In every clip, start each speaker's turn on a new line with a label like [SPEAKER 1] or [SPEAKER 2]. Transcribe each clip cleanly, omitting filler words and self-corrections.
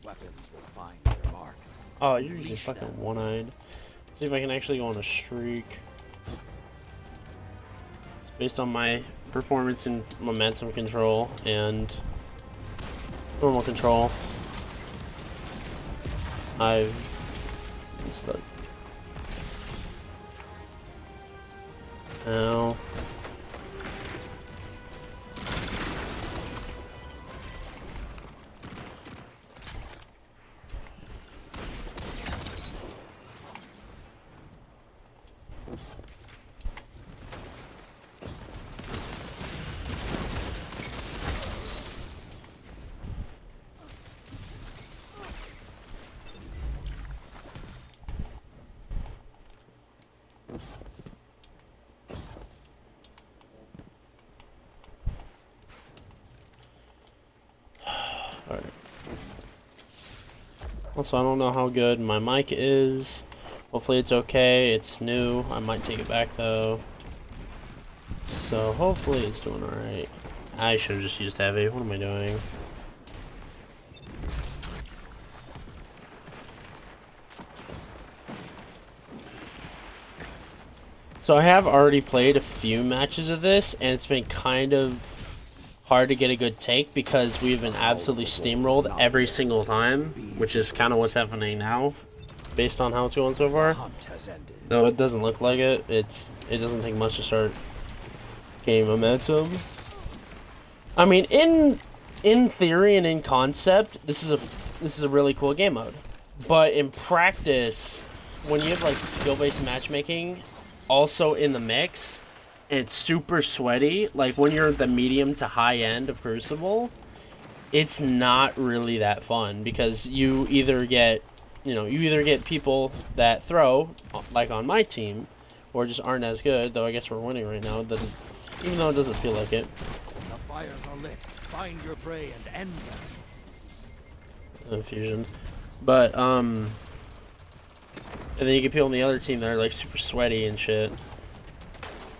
[SPEAKER 1] Weapons will find their mark.
[SPEAKER 2] Oh, you're just
[SPEAKER 1] Unleash
[SPEAKER 2] fucking
[SPEAKER 1] them.
[SPEAKER 2] one-eyed. See if I can actually go on a streak. It's based on my performance in momentum control and normal control. I've stuck. Now. Alright. Also, I don't know how good my mic is. Hopefully it's okay. It's new. I might take it back though. So hopefully it's doing alright. I should have just used heavy. What am I doing? So I have already played a few matches of this, and it's been kind of hard to get a good take because we've been absolutely steamrolled every single time, which is kind of what's happening now, based on how it's going so far. Though it doesn't look like it. It doesn't take much to start gaining momentum. I mean, in theory and in concept, this is a really cool game mode, but in practice, when you have like skill-based matchmaking also in the mix, and it's super sweaty, like when you're at the medium to high end of Crucible, it's not really that fun because you either get people that throw, like on my team, or just aren't as good, though I guess we're winning right now, even though it doesn't feel like it.
[SPEAKER 1] The fires are lit. Find your prey and end them.
[SPEAKER 2] Fusion. But, and then you get people on the other team that are like super sweaty and shit.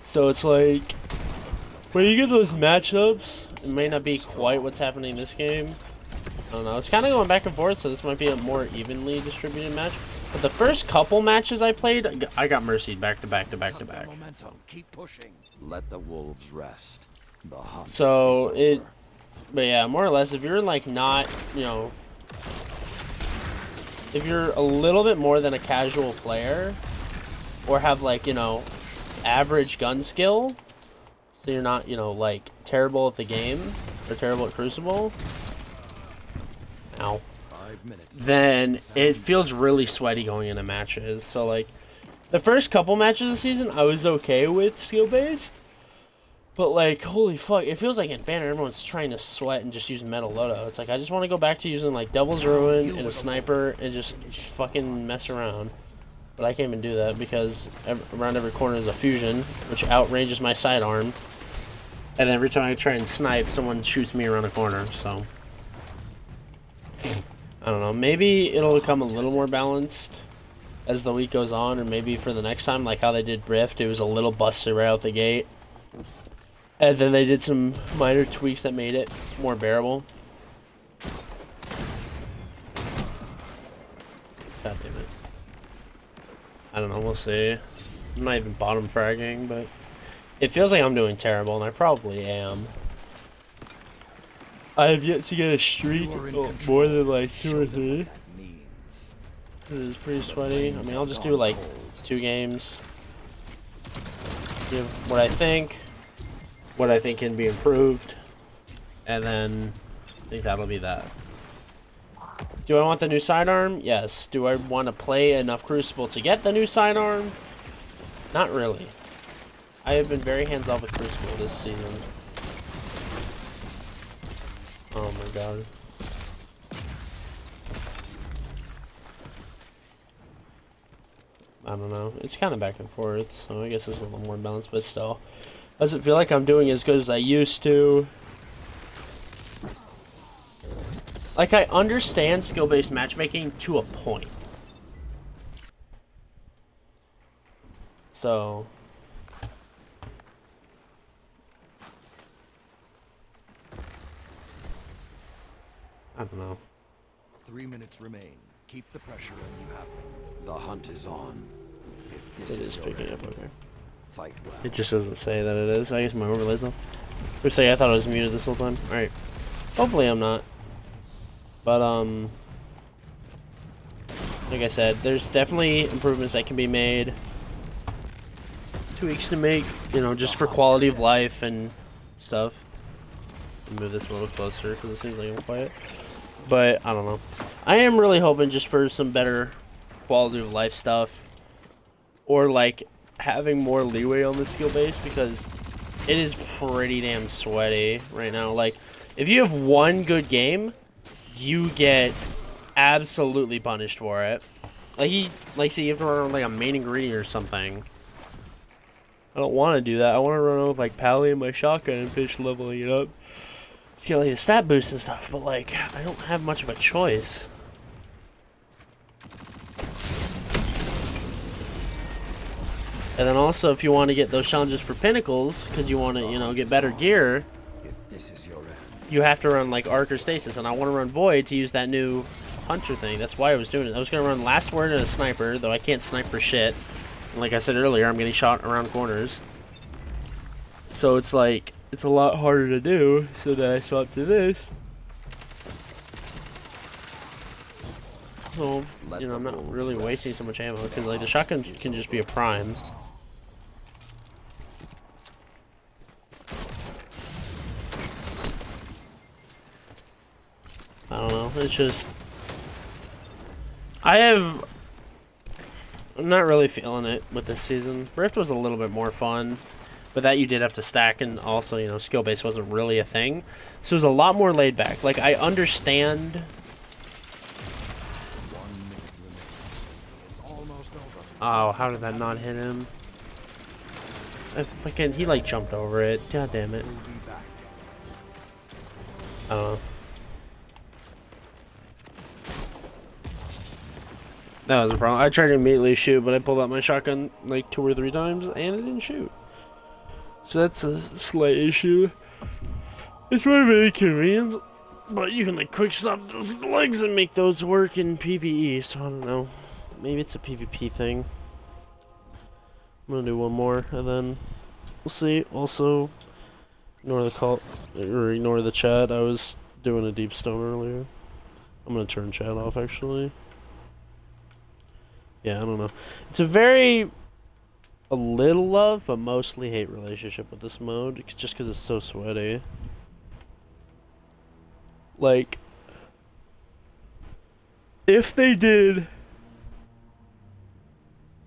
[SPEAKER 2] So it's like, when you get those matchups, it may not be quite what's happening in this game. I don't know. It's kind of going back and forth, so this might be a more evenly distributed match. But the first couple matches I played, I got mercied back to back to back to back.
[SPEAKER 1] Keep pushing. Let the wolves rest. The hunt
[SPEAKER 2] So
[SPEAKER 1] is over.
[SPEAKER 2] but yeah, more or less, if you're like not, if you're a little bit more than a casual player, or have like, average gun skill, so you're not, like terrible at the game or terrible at Crucible, ow, then it feels really sweaty going into matches. So like the first couple matches of the season I was okay with skill based, but like holy fuck, it feels like in Banner everyone's trying to sweat and just use Metal Lodo. It's like I just want to go back to using like Devil's Ruin and a sniper and just fucking mess around. But I can't even do that because around every corner is a fusion, which outranges my sidearm. And every time I try and snipe, someone shoots me around a corner, so. I don't know, maybe it'll become a little more balanced as the week goes on, or maybe for the next time, like how they did Rift, it was a little busted right out the gate. And then they did some minor tweaks that made it more bearable. God damn it. I don't know, we'll see. I'm not even bottom fragging, but it feels like I'm doing terrible, and I probably am. I have yet to get a streak more than like 2 or 3. This is pretty sweaty. I mean, I'll just do like 2 games. Give what I think can be improved, and then I think that'll be that. Do I want the new sidearm? Yes. Do I want to play enough Crucible to get the new sidearm? Not really. I have been very hands-off with Crucible this season. Oh my god. I don't know. It's kind of back and forth, so I guess it's a little more balanced, but still. Doesn't feel like I'm doing as good as I used to. Like, I understand skill-based matchmaking to a point. So... I don't know.
[SPEAKER 1] 3 minutes remain. Keep the pressure and you have them. The hunt is on. If this
[SPEAKER 2] It is
[SPEAKER 1] your
[SPEAKER 2] picking
[SPEAKER 1] end,
[SPEAKER 2] up, okay.
[SPEAKER 1] fight well.
[SPEAKER 2] It just doesn't say that it is. I guess my overlays though. For a second, I thought I was muted this whole time. Alright. Hopefully I'm not. But, like I said, there's definitely improvements that can be made. Tweaks to make, you know, just for quality of life and stuff. Move this a little closer because it seems like I'm quiet. But, I don't know. I am really hoping just for some better quality of life stuff. Or, like, having more leeway on the skill base because it is pretty damn sweaty right now. Like, if you have one good game, you get absolutely punished for it. Like, say you have to run like a main ingredient or something. I don't want to do that. I want to run over with like Pally and my shotgun and finish leveling it up. To get like the stat boost and stuff, but like, I don't have much of a choice. And then also, if you want to get those challenges for pinnacles, because you want to, you know, get better gear,
[SPEAKER 1] If this is your end,
[SPEAKER 2] you have to run like Arc or Stasis, and I want to run Void to use that new Hunter thing. That's why I was doing it. I was gonna run Last Word and a Sniper, though I can't snipe for shit. And like I said earlier, I'm getting shot around corners, so it's like it's a lot harder to do. So then I swapped to this. So you know, I'm not really wasting so much ammo because like the shotgun can just be a prime. I don't know. It's just I'm not really feeling it with this season. Rift was a little bit more fun, but that you did have to stack, and also, you know, skill base wasn't really a thing, so it was a lot more laid back. Like, I understand.
[SPEAKER 1] 1 minute remains. It's almost over.
[SPEAKER 2] Oh, how did that not hit him? He like jumped over it. God damn it.
[SPEAKER 1] We'll be back.
[SPEAKER 2] I don't know. That was a problem. I tried to immediately shoot, but I pulled out my shotgun like 2 or 3 times, and it didn't shoot. So that's a slight issue. It's very, very convenient, but you can like quick stop those legs and make those work in PvE, so I don't know. Maybe it's a PvP thing. I'm gonna do one more, and then we'll see. Also, ignore the call, or ignore the chat. I was doing a deep stone earlier. I'm gonna turn chat off, actually. Yeah, I don't know. It's a little love, but mostly hate relationship with this mode, just because it's so sweaty. Like, if they did,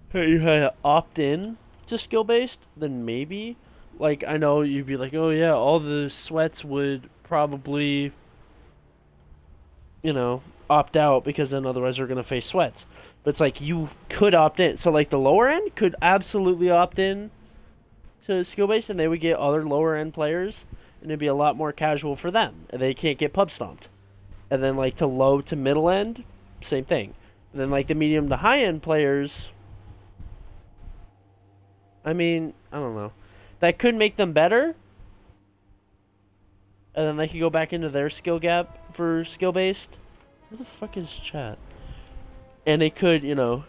[SPEAKER 2] hey, you had to opt in to skill based, then maybe. Like, I know you'd be like, oh yeah, all the sweats would probably, you know, opt out because then otherwise they're gonna face sweats. But it's like you could opt in. So like the lower end could absolutely opt in to skill based, and they would get other lower end players, and it'd be a lot more casual for them, and they can't get pub stomped. And then like to low to middle end, same thing. And then like the medium to high end players, I mean, I don't know. That could make them better. And then they could go back into their skill gap for skill based. Where the fuck is chat? And it could, you know,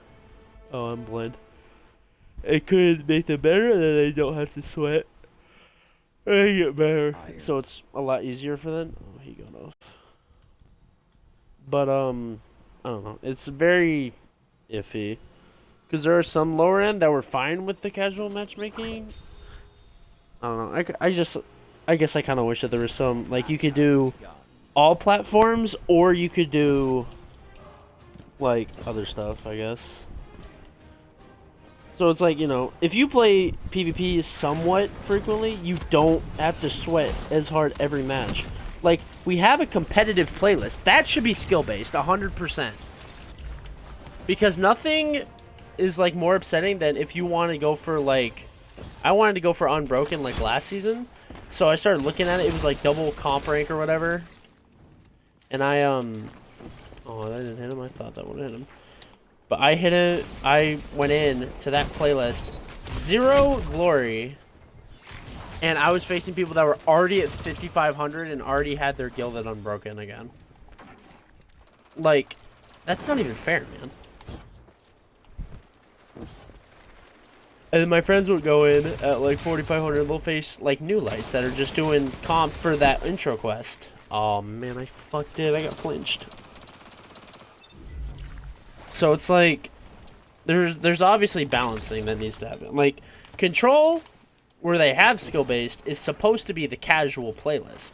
[SPEAKER 2] oh, I'm blind. It could make them better, and then they don't have to sweat. And they get better. So it's a lot easier for them. Oh, he got off. But, I don't know. It's very iffy. Because there are some lower end that were fine with the casual matchmaking. I don't know. I guess I kind of wish that there was some, like, you could do all platforms, or you could do like other stuff, I guess. So it's like, you know, if you play PvP somewhat frequently, you don't have to sweat as hard every match. Like, we have a competitive playlist. That should be skill-based, 100%. Because nothing is, like, more upsetting than if you want to go for, like... I wanted to go for Unbroken, like, last season. So I started looking at it. It was, like, double comp rank or whatever. And I, oh, that didn't hit him. I thought that would hit him. But I hit it. I went in to that playlist. 0 glory. And I was facing people that were already at 5,500 and already had their gilded Unbroken again. like, that's not even fair, man. And then my friends would go in at like 4,500. They'll face like new lights that are just doing comp for that intro quest. Oh man, I fucked it. I got flinched. So it's like there's obviously balancing that needs to happen. Like Control, where they have skill based, is supposed to be the casual playlist.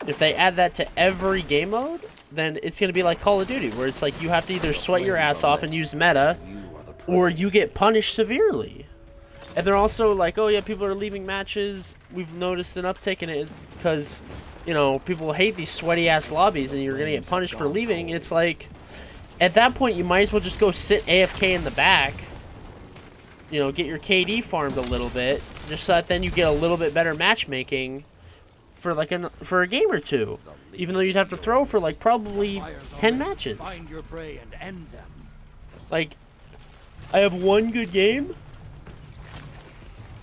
[SPEAKER 2] If they add that to every game mode, then it's gonna be like Call of Duty, where it's like you have to either sweat your ass off and use meta, or you get punished severely. And they're also like, oh yeah, people are leaving matches. We've noticed an uptick in it because, you know, people hate these sweaty ass lobbies and you're gonna get punished for leaving. It's like, at that point you might as well just go sit AFK in the back, you know, get your KD farmed a little bit, just so that then you get a little bit better matchmaking for like for a game or two. Even though you'd have to throw for like probably 10 matches.
[SPEAKER 1] Find your prey and end them.
[SPEAKER 2] Like, I have one good game.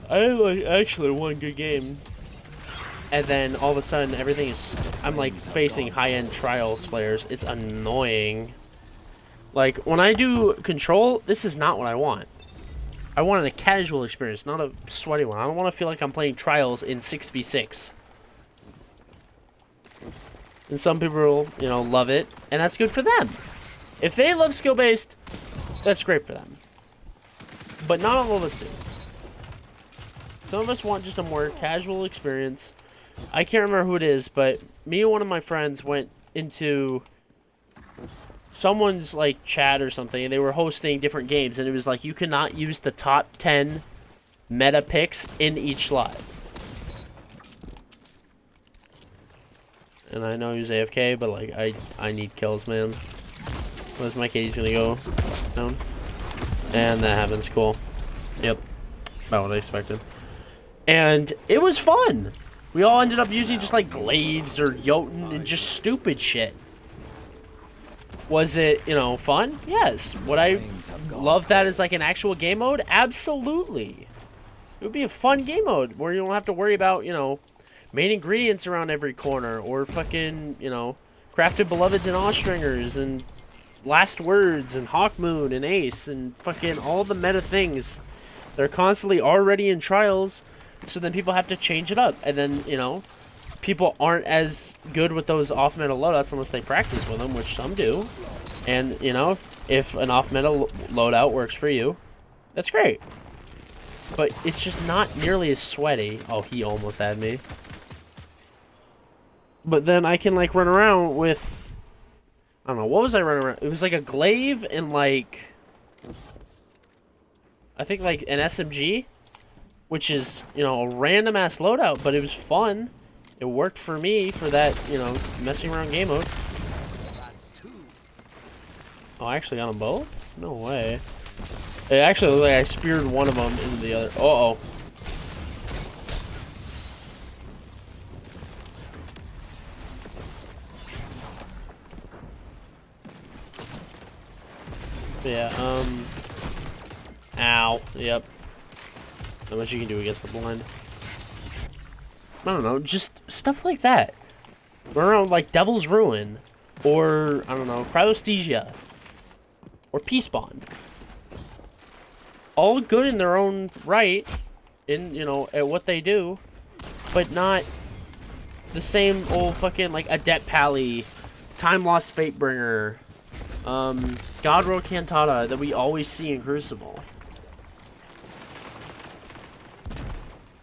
[SPEAKER 2] I have like actually one good game, and then all of a sudden everything is. I'm like facing high-end trials players. It's annoying. Like when I do Control, this is not what I want. I wanted a casual experience, not a sweaty one. I don't want to feel like I'm playing trials in 6v6. And some people, you know, love it, and that's good for them. If they love skill-based, that's great for them. But not all of us do. Some of us want just a more casual experience. I can't remember who it is, but me and one of my friends went into someone's like chat or something, and they were hosting different games, and it was like you cannot use the top 10 meta picks in each slot. And I know he's AFK, but like I need kills, man. Where's my KD's gonna go down? And that happens. Cool. Yep. About what I expected. And it was fun. We all ended up using just like Glaives or Jotun and just stupid shit. Was it, you know, fun? Yes. Would I love that as like an actual game mode? Absolutely. It would be a fun game mode where you don't have to worry about, you know, main ingredients around every corner, or fucking, you know, crafted beloveds and Awstringers and last words and Hawkmoon and Ace and fucking all the meta things. They're constantly already in trials. So then people have to change it up, and then, you know, people aren't as good with those off-meta loadouts unless they practice with them, which some do. And, you know, if an off-meta loadout works for you, that's great. But it's just not nearly as sweaty. Oh, he almost had me. But then I can, like, run around with, I don't know, what was I running around? It was like a glaive and, like, I think, like, an SMG. Which is, you know, a random-ass loadout, but it was fun. It worked for me for that, you know, messing around game mode. Oh, I actually got them both? No way. It actually looked like I speared one of them into the other. Uh-oh. Yeah, ow. Yep. Not much you can do against the blind. I don't know, just stuff like that. Run around like Devil's Ruin, or I don't know, Cryosthesia, or Peace Bond. All good in their own right, in, you know, at what they do, but not the same old fucking like Adept Pally, Time Lost Fatebringer, Godrow Cantata that we always see in Crucible.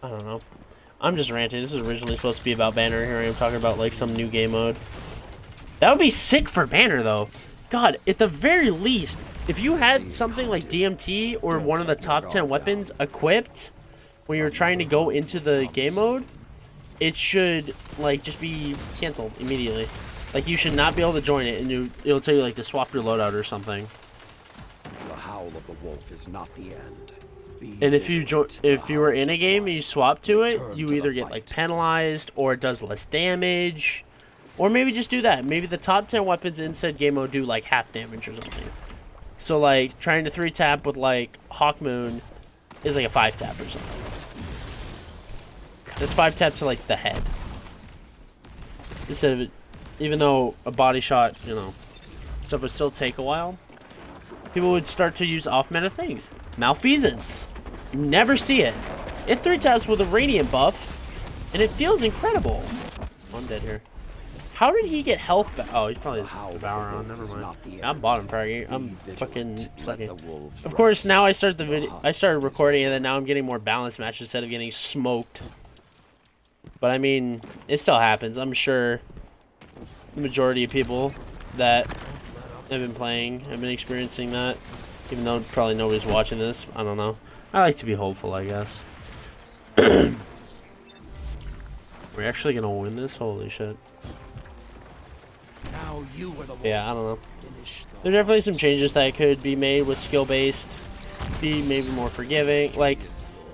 [SPEAKER 2] I don't know. I'm just ranting. This was originally supposed to be about Banner. Here I am talking about, like, some new game mode. That would be sick for Banner, though. God, at the very least, if you had something like DMT or one of the top 10 weapons equipped when you're trying to go into the game mode, it should, like, just be canceled immediately. Like, you should not be able to join it, and it'll tell you, like, to swap your loadout or something.
[SPEAKER 3] The howl of the wolf is not the end.
[SPEAKER 2] And if you were in a game and you swap to it, you either get like penalized, or it does less damage, or maybe just do that. Maybe the top 10 weapons in said game mode do like half damage or something. So like trying to 3-tap with like Hawkmoon is like a 5-tap or something. It's 5-tap to like the head instead of it, even though a body shot, you know, so it would still take a while, people would start to use off-meta things. Malfeasance. You never see it. It 3-taps with a Radiant buff, and it feels incredible. I'm dead here. How did he get health back? Oh, he's probably just devouring on. Never mind. I'm bottom fraggy. I'm fucking sucking. Of course, now I start the video. I started recording, and then now I'm getting more balanced matches instead of getting smoked. But I mean, it still happens. I'm sure the majority of people that have been playing have been experiencing that, even though probably nobody's watching this. I don't know. I like to be hopeful, I guess. We're actually gonna win this? Holy shit.
[SPEAKER 1] Now you were the one.
[SPEAKER 2] Yeah, I don't know. There's definitely some changes that could be made with skill-based, be maybe more forgiving. Like,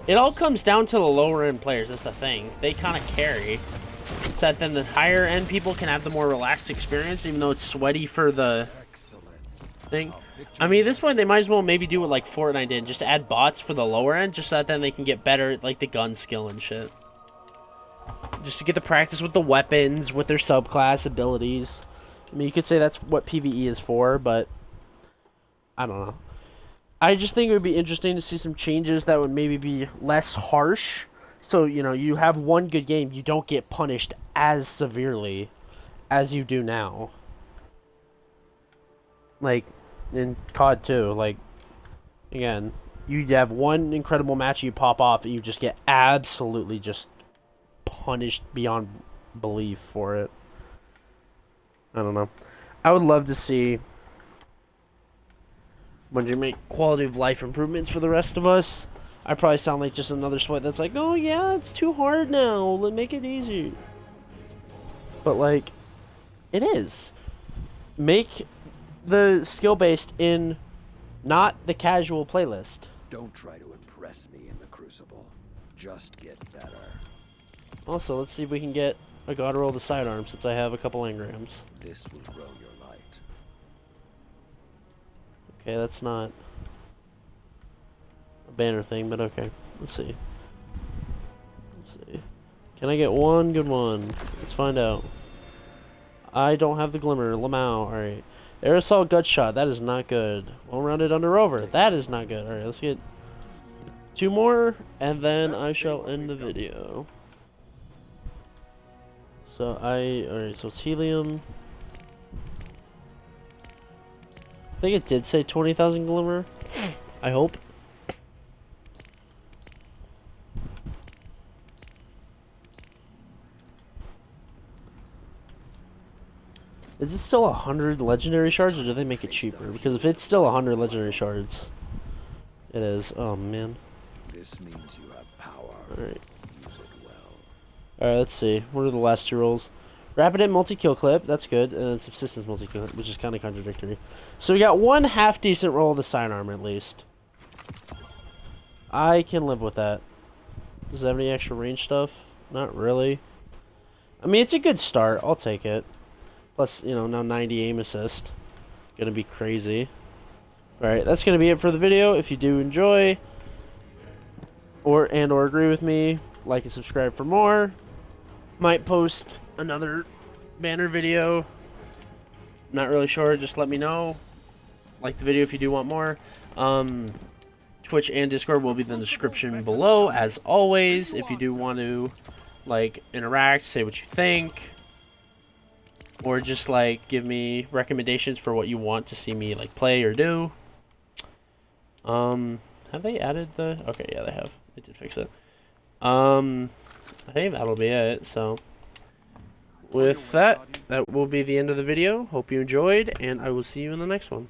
[SPEAKER 2] it all comes down to the lower-end players. That's the thing. They kind of carry. So that then the higher-end people can have the more relaxed experience, even though it's sweaty for the thing. I mean, at this point, they might as well maybe do what like Fortnite did, just add bots for the lower end, just so that then they can get better at like the gun skill and shit. Just to get the practice with the weapons, with their subclass abilities. I mean, you could say that's what PvE is for, but I don't know. I just think it would be interesting to see some changes that would maybe be less harsh. So, you know, you have one good game, you don't get punished as severely as you do now. Like, in COD 2, like, again, you have one incredible match, you pop off, and you just get absolutely just punished beyond belief for it. I don't know. I would love to see Bungie make quality of life improvements for the rest of us. I probably sound like just another sweat that's like, oh yeah, it's too hard now, let's make it easy. But like, it is. Make the skill-based in not the casual playlist.
[SPEAKER 3] Don't try to impress me in the Crucible. Just get better.
[SPEAKER 2] Also, let's see if we can get a god roll the sidearm since I have a couple engrams.
[SPEAKER 3] This will grow your light.
[SPEAKER 2] Okay, that's not a banner thing, but okay. Let's see. Let's see. Can I get one good one? Let's find out. I don't have the glimmer. Lamau. Alright. Aerosol gut shot. That is not good. Well-rounded under rover. That is not good. Alright, let's get 2 more, and then I shall end the video. So alright, so it's helium. I think it did say 20,000 glimmer. I hope. Is it still 100 legendary shards, or do they make it cheaper? Because if it's still 100 legendary shards, it is. Oh man.
[SPEAKER 3] This means you have power.
[SPEAKER 2] Alright.
[SPEAKER 3] Use it well.
[SPEAKER 2] Alright, let's see. What are the last 2 rolls? Rapid hit multi-kill clip, that's good. And then subsistence multi-kill clip, which is kind of contradictory. So we got one half-decent roll of the sidearm at least. I can live with that. Does it have any extra range stuff? Not really. I mean, it's a good start. I'll take it. Plus, you know, now 90 aim assist. Gonna be crazy. Alright, that's gonna be it for the video. If you do enjoy or agree with me, like and subscribe for more. Might post another banner video. Not really sure, just let me know. Like the video if you do want more. Twitch and Discord will be in the description below, as always. If you do want to, like, interact, say what you think, or just, like, give me recommendations for what you want to see me, like, play or do. Have they added the... Okay, yeah, they have. They did fix it. I think that'll be it, so... With that, that will be the end of the video. Hope you enjoyed, and I will see you in the next one.